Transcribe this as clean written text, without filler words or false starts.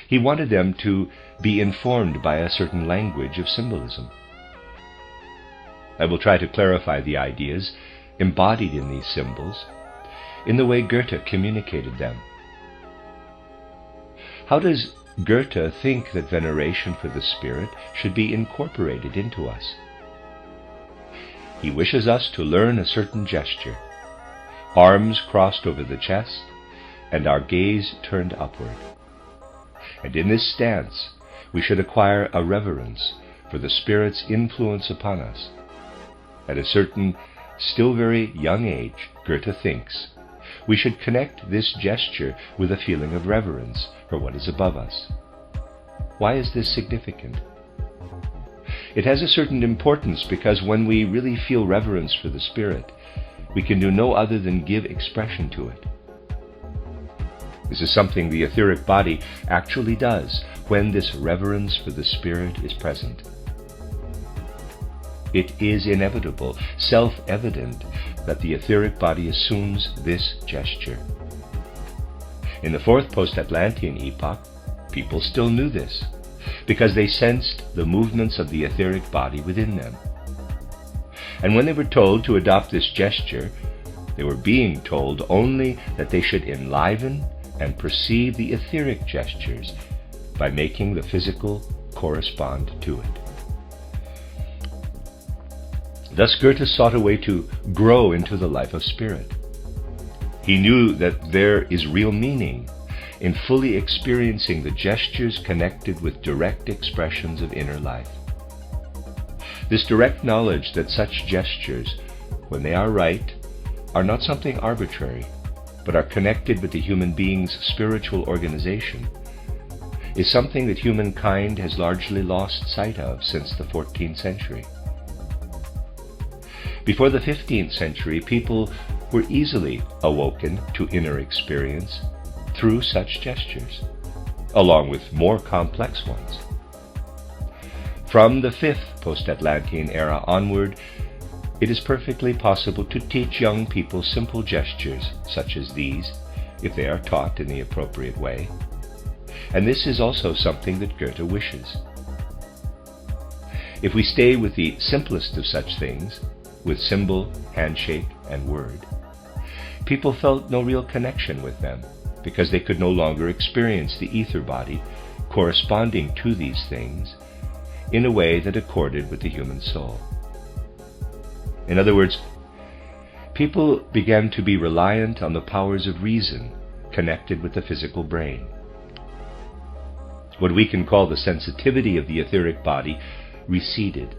He wanted them to be informed by a certain language of symbolism. I will try to clarify the ideas embodied in these symbols in the way Goethe communicated them. How does Goethe think that veneration for the spirit should be incorporated into us? He wishes us to learn a certain gesture, arms crossed over the chest, and our gaze turned upward. And in this stance, we should acquire a reverence for the Spirit's influence upon us. At a certain, still very young age, Goethe thinks, we should connect this gesture with a feeling of reverence for what is above us. Why is this significant? It has a certain importance because when we really feel reverence for the Spirit, we can do no other than give expression to it. This is something the etheric body actually does when this reverence for the Spirit is present. It is inevitable, self-evident, that the etheric body assumes this gesture. In the fourth post-Atlantean epoch, people still knew this, because they sensed the movements of the etheric body within them. And when they were told to adopt this gesture, they were being told only that they should enliven and perceive the etheric gestures by making the physical correspond to it. Thus Goethe sought a way to grow into the life of spirit. He knew that there is real meaning in fully experiencing the gestures connected with direct expressions of inner life. This direct knowledge that such gestures, when they are right, are not something arbitrary, but are connected with the human being's spiritual organization, is something that humankind has largely lost sight of since the 14th century. Before the 15th century, people were easily awoken to inner experience through such gestures, along with more complex ones. From the 5th post-Atlantean era onward, it is perfectly possible to teach young people simple gestures such as these, if they are taught in the appropriate way. And this is also something that Goethe wishes. If we stay with the simplest of such things, with symbol, handshake, and word, people felt no real connection with them, because they could no longer experience the ether body corresponding to these things in a way that accorded with the human soul. In other words, people began to be reliant on the powers of reason connected with the physical brain. What we can call the sensitivity of the etheric body receded,